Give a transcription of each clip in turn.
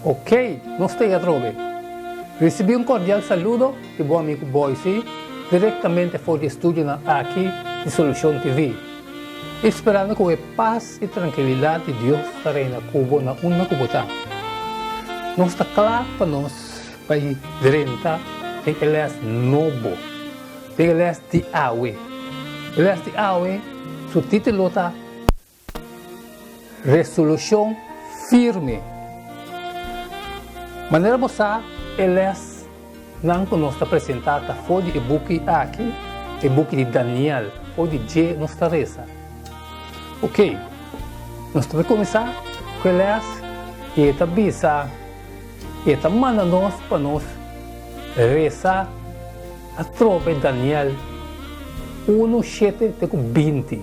Ok, nós estamos trove. Recebi cordial saludo de bom amigo Boise, diretamente for de estúdio aqui de Resolushon TV. Esperando que a paz e tranquilidade de Deus estarem na Cuba, na uma Cubota. Nós está claro para nós, para direnta, tem ele é novo, tem ele é de awe. Ele é de awe, seu título está Resolushon Firme. Maneira bossa, eles não conosco apresentar foi de e-book aqui, e-book de Daniel, foi de J nossa reza. Ok, nós vamos começar com eles e está bisa, e está manda nós para nós rezar a tropa de Daniel 1:7-20.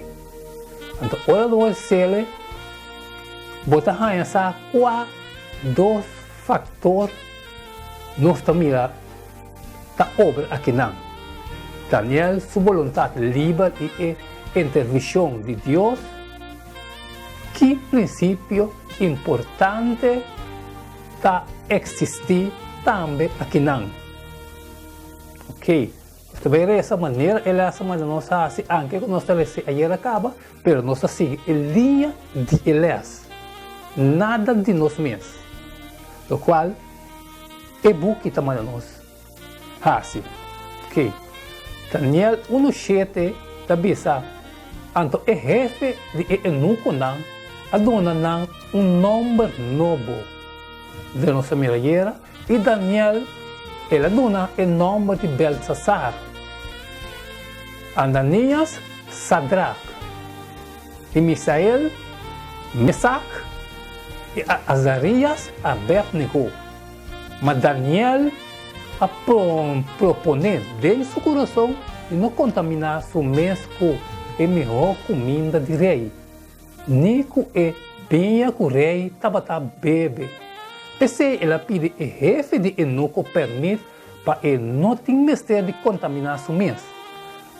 Então, ora nós sele, botar essa dois fator nossa mira ta obra aqui não. Daniel, sua vontade livre e intervenção de Deus, que princípio importante ta existir também aqui não. Ok, também essa maneira, essa maneira nós assim, anche nós talvez ayer acaba, pero nós assim, em linha de eles, nada de nós mesmos. O qual é book também nós assim, ok? Daniel 1:7 da bisa, anto é jefe de enuco não, adona não nome novo de nossa mirageira e Daniel ele adona nome de Belshazzar, Ananias, Sadrach e Misael, Mesac e Azarias, Abednego. Mas Daniel a proponer dentro do seu coração e não contaminar seu mês com a melhor comida de rei. Nem com a bem que o rei estava bebe. Esse ele pede o jefe de enuco permite para ele não ter mistério de contaminar seu mês.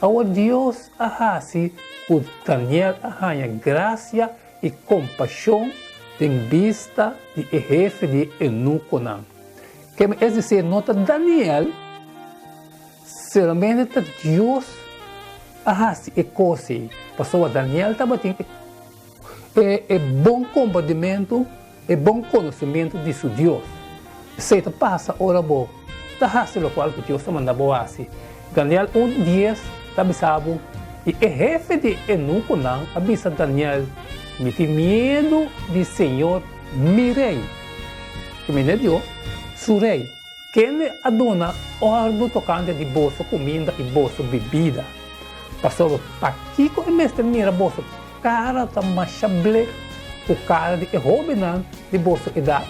Agora Deus assim, o Daniel arranha graça e compaixão em vista de jefe de enuco não. Que é dizer, nota Daniel, somente Deus assim é coisa. Passou a Daniel estava tendo bom comportamento, bom conhecimento de seu Deus. Se passa ora boa, está assim o qual que Deus manda boa assim. Daniel 1:10 está bisabo e jefe de enuco não avisa Daniel. Me tem medo de Senhor, mi rei. Que me deu, su rei. Quem adona ordem tocante de bolso comida e bolso bebida. Passou para aqui com o mestre mira bolso cara tá machable, o cara de robinan de bolso idade.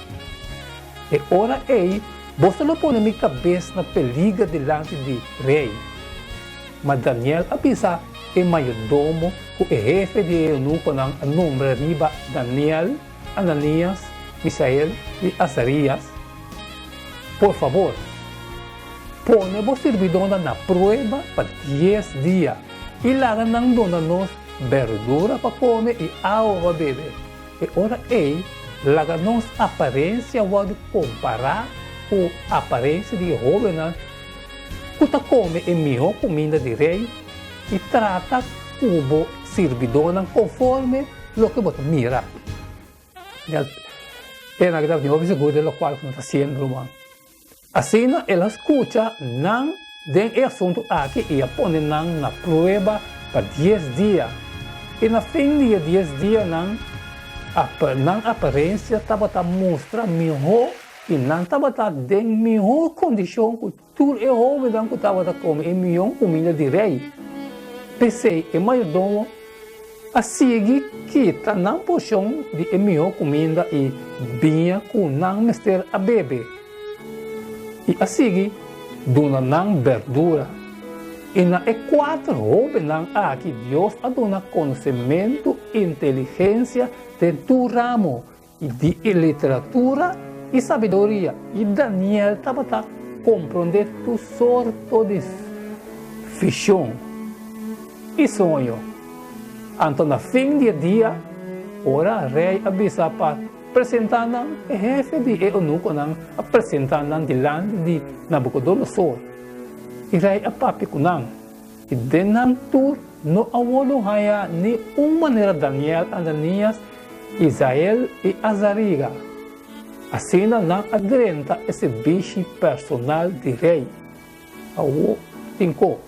E ora ei, bolso não põe minha cabeça na peliga delante de rei. Mas Daniel avisa e mayordomo, o jefe de eunuco ng nombre riba Daniel, Ananias, Misael e Azarias. Por favor, pone vos servidor na prueba para 10 dias e laga nang dona nos verdura para comer e água para beber. E ora ei, laga nos aparência pode comparar com a aparência de jovem que come a melhor comida de rei e trata como servidor conforme o que você mira. É na verdade não seguro de lo qual não está sendo humano. Assim, ela escuta não den assunto aqui e põe não na prova para 10 dias. E na fim de 10 dias não aparência estava a mostrar melhor e não estava a ter melhor condição que tudo é jovem não que estava a comer a melhor comida de rei. Pensei, e mayordomo, a seguir que está na porção de melhor comida e vinha com não mister a beber. E a seguir, dona não verdura. E na quatro jovens não aqui Deus a dona conhecimento, inteligência de tu ramo e de literatura e sabedoria. E Daniel estava a compreender tu sorto de visão e sonho. Então, no fim do dia, ora rei avisa para apresentando o jefe de eunuco, apresentando diante de Nabucodonosor. E rei a papi kunang. E denang tur no awolo haya ni maneira Daniel, Ananias, Isael e Azariga. Assim não aderenta esse bicho personal de rei. Ao tinko.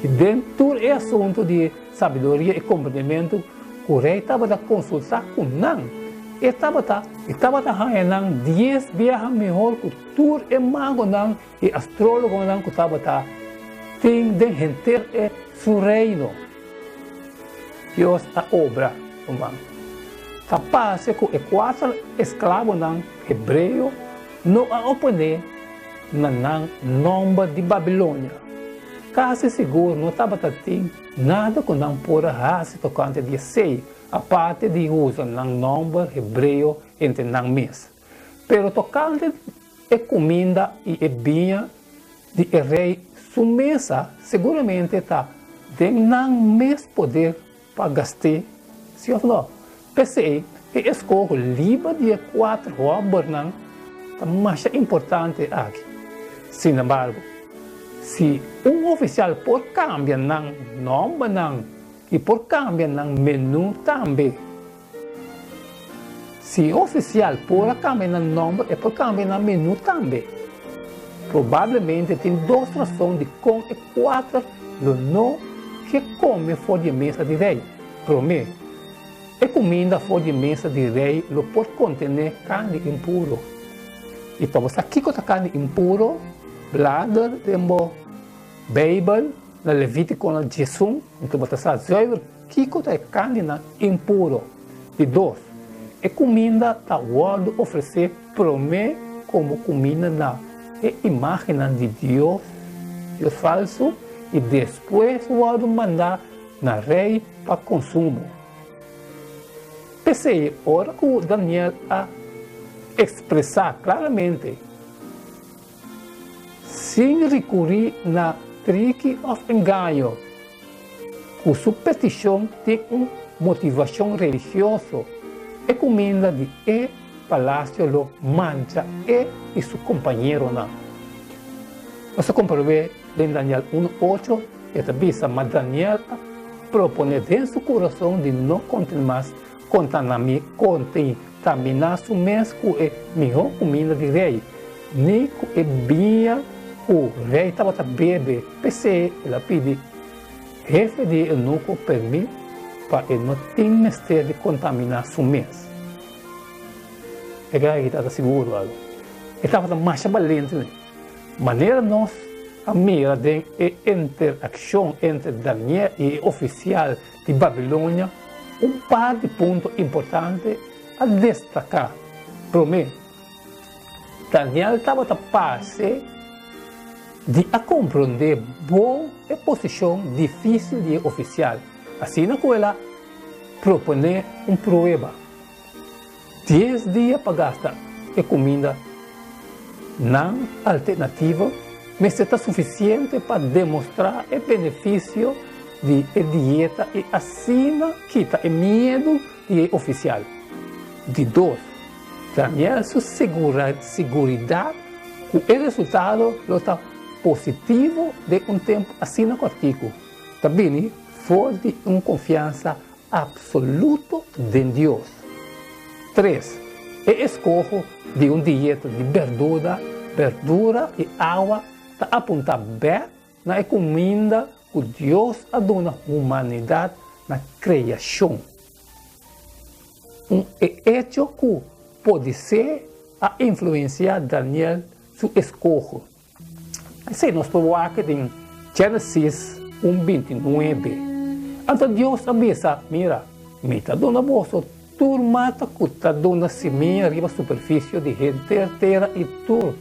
E dentro é assunto de sabedoria e compreendimento, o rei estava a consultar com não. E estava a nang 10 viagens melhor que tur e mago nang e astrólogo nang que estava tem de gente é seu reino. Deus a obra, humano. Capaz que o 4 escravos nang hebreu não a oponer na nome de Babilônia. Quase seguro não estava tem nada com não por a raça tocante de sei, a parte de uso não nome hebreu entre não mês. Pero tocante é comida e é vinha de rei sua mesa seguramente está tem não mês poder para gastar, se ou não. Pensei e escolho livre de 4 horas não é mais importante aqui. Sin embargo, se oficial por cambiar ng nome e por cambiar ng menu também. Se oficial por cambiar ng nome e por cambiar ng menu também. Provavelmente tem 2 razões de com e 4 não que come fora de mesa de rei. Para mim, a comida fora de mesa de rei lo pode conter carne impuro. E para você aqui com a carne impuro, bladder, temos Bible, na Levítico, na Jesus, então você sabe, que é carne impuro. E 2, a comida está guarda oferecer para mim como comida na imagem de Deus falso, e depois guarda mandar na rei para consumo. Pensei, ora que Daniel a expressar claramente, sem recorrer na trick of engano, que sua petição tem uma motivação religiosa, e comida de palácio lo mancha e seu companheiro não. Você compreende em Daniel 1:8 e também mas Daniel propõe dentro do seu coração de não continuar contaminar seu mês com a melhor comida de rei, nem com a bia o rei estava a beber. Pensei, ela pede, jefe de eunuco permite para ele não ter mistério de contaminar seu mês. Ele estava seguro. Ele estava mais valente. Maneira nós a mira de interação entre Daniel e o oficial de Babilônia, par de pontos importantes a destacar. Para mim, Daniel estava a passe de a compreender boa posição difícil de oficial. Assim, na ela propõe prova. 10 dias para gastar e comida não alternativa, mas está suficiente para demonstrar o benefício de dieta e assim quita o medo de oficial. De 2, Daniel sua segurança, o resultado está positivo de tempo assim no artigo. Também foi de uma confiança absoluta em Deus. 3, escolho de dieta de verdura e água para apontar bem na comida que Deus adona à humanidade na criação. Hecho que pode ser a influenciar Daniel seu escolho. Se nós provar que em Gênesis 1:29, então Deus avisa, mira, me está dando bolso, turma que está dando semente arriba a superfície de terra e tur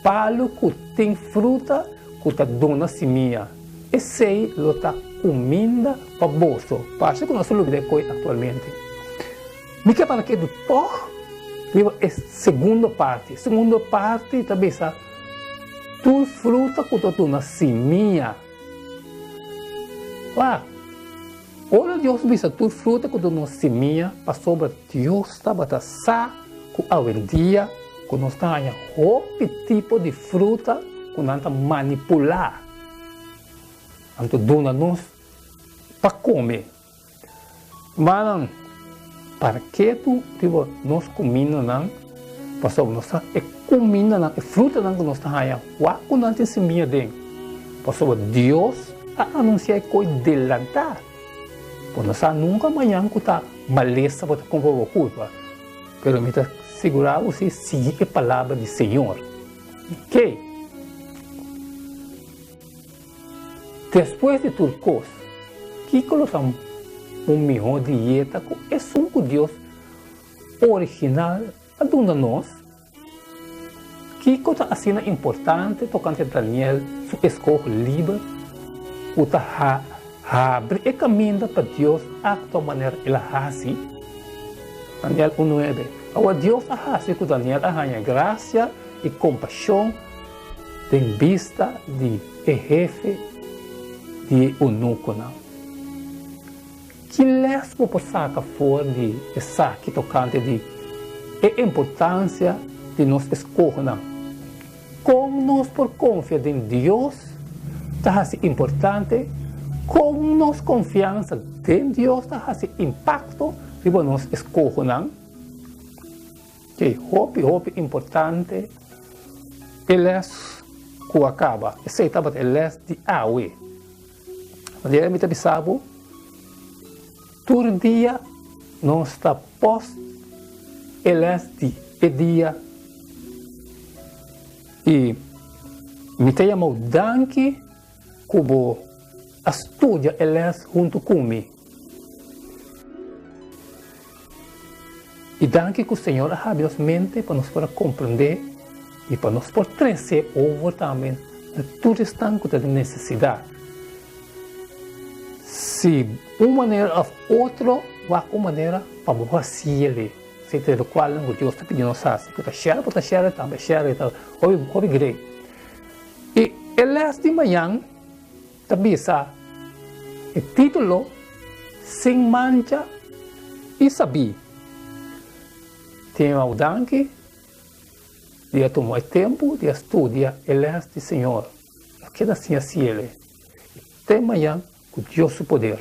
palo que tem fruta que está dando semente. Esse aí está comida para bolso. Parece que nós não sabemos atualmente. Me quer para que do por é segunda parte. Segunda parte também está tu fruta que está dando semente. Ora Deus visa tu fruta quando nós semeia, para sobre Deus estava a sa, com a vendia, quando nós temos outro tipo de fruta, quando nós manipular. Então, dona-nos para comer. Mas, para que tu, tipo, nós comemos, não? Para sobre nós, é comida, não? É fruta, não? Que nós temos, quando nós temos semeia dentro. Para sobre Deus, a anunciar coisa delantar. Quando nós nunca amanhã que está maleza para comprar a culpa. Pero me está segurar você seguir a palavra do Senhor. Ok? Depois de tudo coisa, que colocamos melhor dieta é um Deus original a nós. Que coisa assim importante tocante a Daniel, sua escolha livre, o abre o caminho para Deus de maneira ele assim. Daniel 1:9. Agora Deus assim que Daniel arranha graça e compaixão em vista de jefe de eunuco. Que lesbo por saca fora de essa que tocante de a importância de nós escolher. Como nós por confiar em Deus, está assim importante. Com nossa confiança em Deus, está assim impacto de nós escolher. Que hope importante. Ele é que acaba. Esse estava ele é de awe. Mas ele me sabe. Todo dia não está posto. Ele é de dia. E me chama danke como estudia eles junto comigo. E danke que o Senhor abre nossa mente para nós poder compreender e para nós poder crescer over também de tudo isso que tem necessidade. Se uma maneira ou outra, vai uma maneira para você ele. Se tem o qual o Deus está pedindo assim, que está cheio, também cheio, ouve grei. E eles de manhã também sabe o título sem mancha e sabia. Tem o danke de tomar tempo de estudar eles de Senhor. Que assim ele. Até amanhã com Deus o poder.